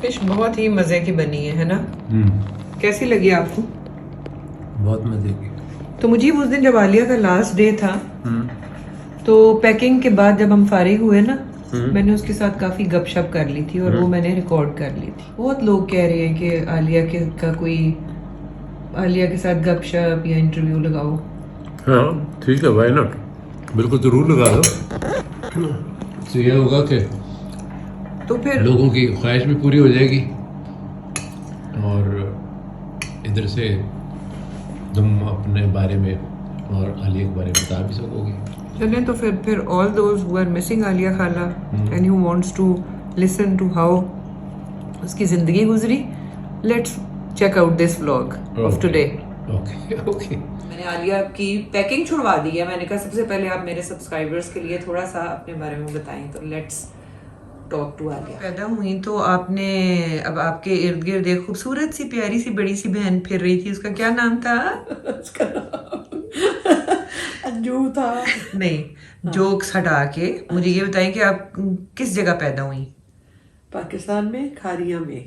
Fish بہت ہی مزے کی بنی ہے نا؟ کیسی لگی آپ کو؟ بہت مزے کی. تو مجھے اس دن جب عالیہ کا لاسٹ ڈے تھا تو پیکنگ کے بعد جب ہم فارغ ہوئے نا میں نے اس کے ساتھ کافی گپ شپ کر لی تھی اور وہ میں نے ریکارڈ کر لی تھی. بہت لوگ کہہ رہے ہیں کہ عالیہ کے ساتھ گپ شپ یا انٹرویو لگاؤ. ہاں ٹھیک ہے، وائی ناٹ، بالکل ضرور لگا دو. اس سے یہ ہوگا کہ تو پھر لوگوں کی خواہش بھی پوری ہو جائے گی اور ادھر سے تم اپنے بارے میں اور عالیہ کے بارے میں بتا بھی سکو گے. چلیں تو پھر all those who are missing عالیہ خالہ and who wants to listen to how اس کی زندگی گزری, let's check out this vlog of today. Okay. میں نے عالیہ کی پیکنگ چھڑوا دی ہے. میں نے کہا سب سے پہلے آپ میرے سبسکرائبرز کے لیے تھوڑا سا اپنے بارے میں بتائیں. تو لیٹس ٹاک ٹو عالیہ. پیدا ہوئی تو آپ نے اب آپ کے ارد گرد ایک خوبصورت سی پیاری سی بڑی سی بہن پھر رہی تھی. اس کا کیا نام تھا؟ اس کا نام انجو تھا. نہیں, جوکس ہٹا کے مجھے یہ بتائیں کہ آپ کس جگہ پیدا ہوئی؟ پاکستان میں کھاریاں میں.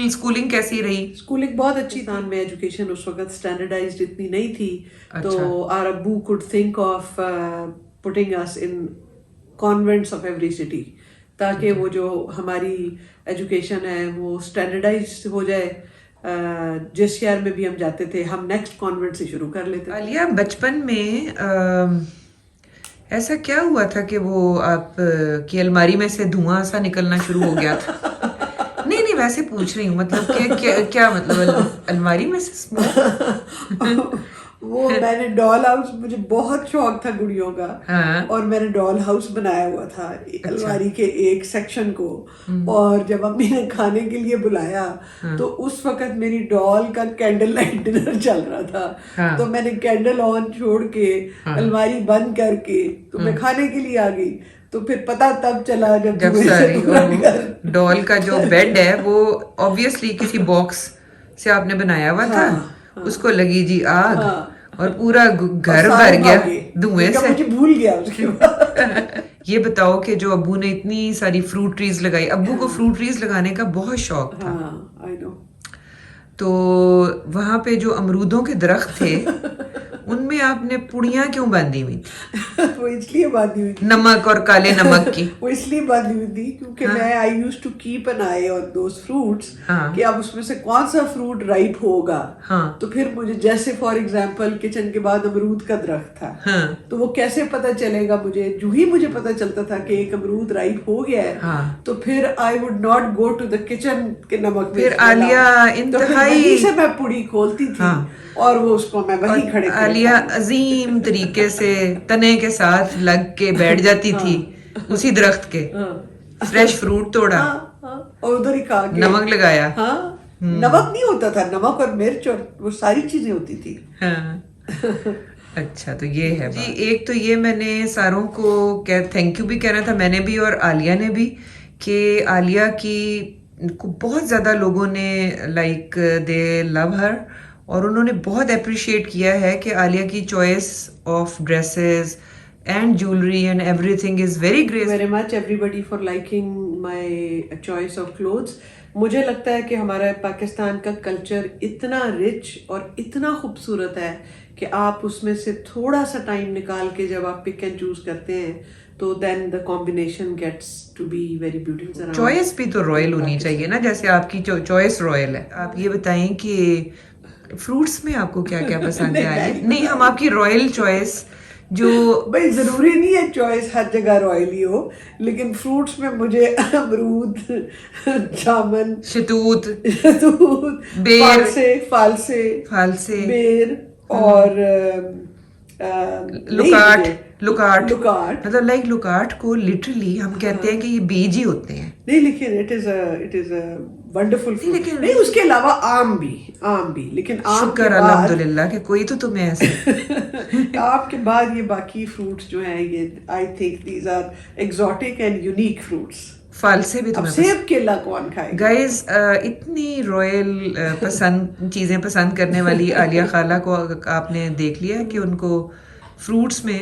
اسکولنگ کیسی رہی؟ اسکولنگ بہت اچھی تھی. میں ایجوکیشن اس وقت اسٹینڈرڈائزڈ اتنی نہیں تھی تو our Abu could think of putting us in convents of every city تاکہ وہ جو ہماری ایجوکیشن ہے وہ اسٹینڈرڈائز ہو جائے. جس شہر میں بھی ہم جاتے تھے ہم نیکسٹ کانوینٹ سے شروع کر لیتے. عالیہ بچپن میں ایسا کیا ہوا تھا کہ وہ آپ کی الماری میں سے دھواں سا نکلنا شروع ہو گیا تھا؟ نہیں ویسے پوچھ رہی ہوں, مطلب کہ کیا مطلب الماری میں سے وہ میں نے ڈال ہاؤس, مجھے بہت شوق تھا گڑیوں کا اور میں نے ڈال ہاؤس بنایا ہوا تھا الماری کے ایک سیکشن کو. اور جب امی نے کھانے کے لیے بلایا تو اس وقت میری ڈال کا کینڈل لائٹ ڈنر چل رہا تھا تو میں نے کینڈل آن چھوڑ کے الماری بند کر کے تو میں کھانے کے لیے آ گئی. تو پھر پتا تب چلا جب ساری ڈال کا جو بیڈ ہے وہ آبویسلی کسی باکس سے آپ نے بنایا ہوا تھا, اس کو لگی جی آگ اور پورا گھر بھر گیا دھوئیں سے. مجھے بھول گیا اس کے بعد. یہ بتاؤ کہ جو ابو نے اتنی ساری فروٹ ٹریز لگائی, ابو کو فروٹ ٹریز لگانے کا بہت شوق تھا, تو وہاں پہ جو امرودوں کے درخت تھے ان میں آپ نے پڑیاں کیوں باندھی ہوئی تھی؟ وہ اس لیے باندھی ہوئی تھی نمک اور کالے نمک کی. وہ اس لیے باندھی ہوئی تھی کیونکہ میں I used to keep an eye on those fruits کہ اب اس میں سے کون سا فروٹ رائپ ہوگا. تو پھر مجھے جیسے فار ایگزامپل کچن کے بعد امرود کا درخت تھا تو وہ کیسے پتا چلے گا مجھے, جو ہی مجھے پتا چلتا تھا کہ ایک امرود رائپ ہو گیا ہے تو پھر I would not go to the kitchen کے نمک. پھر عالیہ انتہائی سے میں پڑی کھولتی تھی اور وہ اس کو میں وہی کھڑے عالیہ عظیم طریقے سے تنے کے ساتھ لگ کے بیٹھ جاتی تھی اسی درخت کے, فریش فروٹ توڑا اور ادھر ہی کھا کے نمک لگایا. نمک نہیں ہوتا تھا, نمک اور مرچ اور وہ ساری چیزیں ہوتی تھی. اچھا تو یہ ہے جی. ایک تو یہ میں نے ساروں کو تھینک یو بھی کہنا تھا, میں نے بھی اور عالیہ نے بھی, کہ عالیہ کی کو بہت زیادہ لوگوں نے لائک دے لو ہر اور انہوں نے بہت اپریشیٹ کیا ہے کہ عالیہ کی choice of dresses and jewellery and everything is very great. Very much everybody for liking my choice of clothes. مجھے لگتا ہے کہ ہمارا پاکستان کا کلچر اتنا رچ اور اتنا خوبصورت ہے کہ آپ اس میں سے تھوڑا سا ٹائم نکال کے جب آپ پک اینڈ چوز کرتے ہیں تو then the combination gets to be very beautiful. Choice بھی تو رائل ہونی چاہیے نا, جیسے آپ کی چوائس رائل ہے. آپ یہ بتائیں کہ فروٹس میں آپ کو کیا کیا پسند ہے؟ نہیں ہم آپ کی رائل چوائس جو بھائی ضروری نہیں ہے چوائس ہر جگہ رائلی ہو, لیکن فروٹس میں مجھے امرود, جامن, شتوت, بیر, فالسے, بیر اور لکاٹ. مطلب لائک لکاٹ کو لٹرلی ہم کہتے ہیں کہ یہ بیج ہی ہوتے ہیں. نہیں لیکن it is a wonderful fruit. نہیں اس کے علاوہ آم بھی لیکن آم شکر الحمدللہ کہ کوئی تو تمہیں ایسے آپ کے بعد یہ باقی فروٹس جو ہیں یہ I think these are exotic and unique fruits. فالسے بھی تمہیں سیب کیلا کون کھائے گائز. اتنی رائل چیزیں پسند کرنے والی عالیہ خالہ کو آپ نے دیکھ لیا کہ ان کو فروٹس میں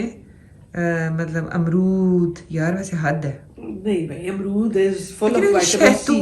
مطلب امرود, یار ویسے حد ہے. نہیں بھائی, امرود is full of vitamin C.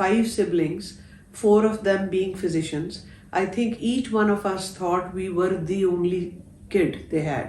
5 siblings, 4 of them being physicians. I think each one of us thought we were the only kid they had.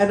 and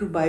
to buy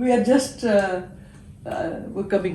We are just we're coming.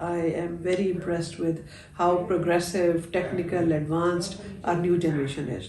I am very impressed with how progressive, technical, advanced our new generation is.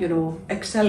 you know excel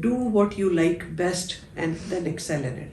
Do what you like best and then excel in it.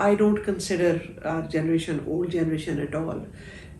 I don't consider our generation old generation at all.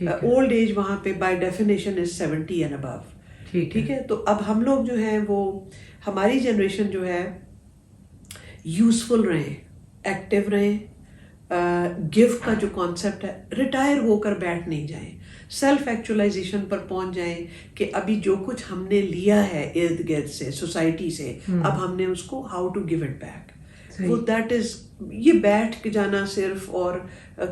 Old age وہاں پہ by definition is 70 and ابو. ٹھیک ہے. تو اب ہم لوگ جو ہیں وہ ہماری جنریشن جو ہے یوزفل رہیں, ایکٹیو رہیں, گفٹ کا جو کانسیپٹ ہے ریٹائر ہو کر بیٹھ نہیں جائیں, سیلف ایکچولائزیشن پر پہنچ جائیں کہ ابھی جو کچھ ہم نے لیا ہے ارد گرد سے, سوسائٹی سے, اب ہم نے اس کو how to give it back. وہ دیٹ از, یہ بیٹھ کے جانا صرف اور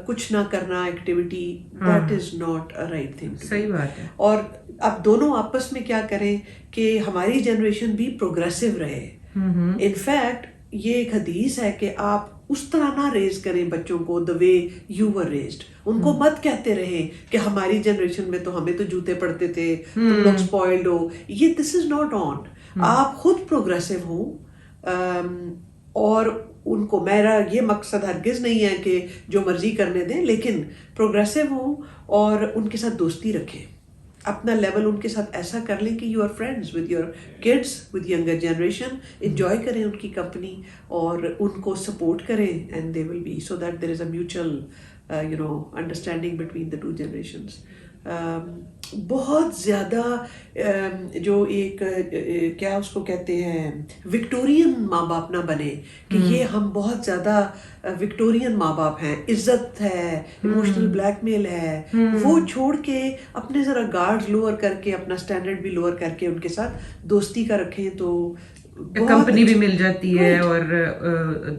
کچھ نہ کرنا activity, that is not a right thing. صحیح بات ہے. اور اب دونوں آپس میں کیا کریں کہ ہماری جنریشن بھی پروگریسو رہے. ان فیکٹ یہ ایک حدیث ہے کہ آپ اس طرح نہ ریز کریں بچوں کو the way you were raised. ان کو مت کہتے رہیں کہ ہماری جنریشن میں تو ہمیں تو جوتے پڑتے تھے, تم لوگ اسپوائلڈ ہو. یہ دس از ناٹ آن. آپ خود پروگریسو ہوں, اور ان کو, میرا یہ مقصد ہرگز نہیں ہے کہ جو مرضی کرنے دیں, لیکن پروگریسو ہوں اور ان کے ساتھ دوستی رکھیں. اپنا لیول ان کے ساتھ ایسا کر لیں کہ you are friends with your kids, with younger generation, enjoy کریں ان کی کمپنی اور ان کو سپورٹ کریں, and they will be so that there is a mutual understanding between the two generations. بہت زیادہ جو ایک کیا اس کو کہتے ہیں وکٹورین ماں باپ نہ بنے کہ یہ ہم بہت زیادہ وکٹورین ماں باپ ہیں, عزت ہے, ایموشنل بلیک میل ہے, وہ چھوڑ کے اپنے ذرا گارڈ لوور کر کے, اپنا اسٹینڈرڈ بھی لوور کر کے ان کے ساتھ دوستی کا رکھیں تو کمپنی بھی مل جاتی ہے اور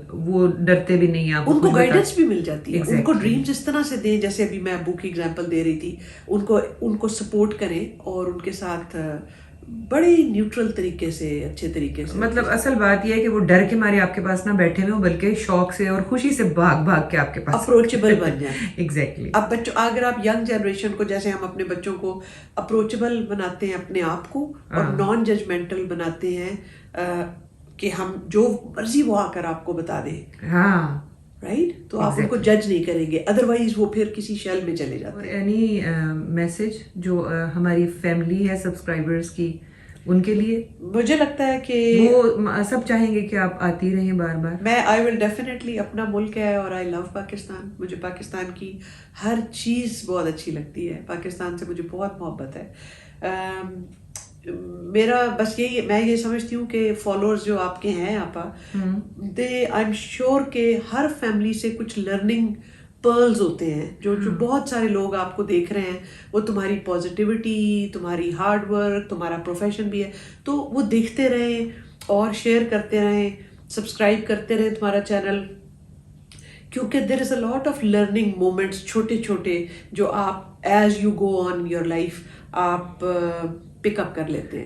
وہ ڈرتے بھی نہیں, آپ ان کو گائیڈنس بھی مل جاتی ہے. ان کو ڈریمز اس طرح سے دیں, جیسے ابھی میں ابو کی ایگزامپل دے رہی تھی, ان کو سپورٹ کریں اور ان کے ساتھ بڑے نیوٹرل طریقے سے, اچھے طریقے سے. مطلب اصل بات یہ ہے کہ وہ ڈر کے مارے آپ کے پاس نہ بیٹھے ہوئے ہوں, بلکہ شوق سے اور خوشی سے بھاگ کے آپ کے پاس اپروچیبل بن جائیں. ایگزیکٹلی. اب بچوں, اگر آپ ینگ جنریشن کو, جیسے ہم اپنے بچوں کو اپروچیبل بناتے ہیں اپنے آپ کو, اور نان ججمنٹل بناتے ہیں کہ ہم جو مرضی وہ آ کر آپ کو بتا دیں, ہاں رائٹ, تو آپ ان کو جج نہیں کریں گے, ادروائز وہ پھر کسی شیل میں چلے جاتے ہیں. اینی میسج جو ہماری فیملی ہے سبسکرائبرز کی, ان کے لیے مجھے لگتا ہے کہ وہ سب چاہیں گے کہ آپ آتی رہیں بار بار. میں آئی ول ڈیفینیٹلی, اپنا ملک ہے اور آئی لو پاکستان, مجھے پاکستان کی ہر چیز بہت اچھی لگتی ہے, پاکستان سے مجھے بہت محبت ہے. میرا بس یہی, میں یہ سمجھتی ہوں کہ فالوورز جو آپ کے ہیں آپا, دے آئی ایم شیور کہ ہر فیملی سے کچھ لرننگ پرلز ہوتے ہیں, جو بہت سارے لوگ آپ کو دیکھ رہے ہیں, وہ تمہاری پازیٹیوٹی, تمہاری ہارڈ ورک, تمہارا پروفیشن بھی ہے, تو وہ دیکھتے رہیں اور شیئر کرتے رہیں, سبسکرائب کرتے رہیں تمہارا چینل, کیونکہ دیر is a lot of learning moments چھوٹے چھوٹے جو آپ as you go on your life آپ پک اپ کر لیتے ہیں.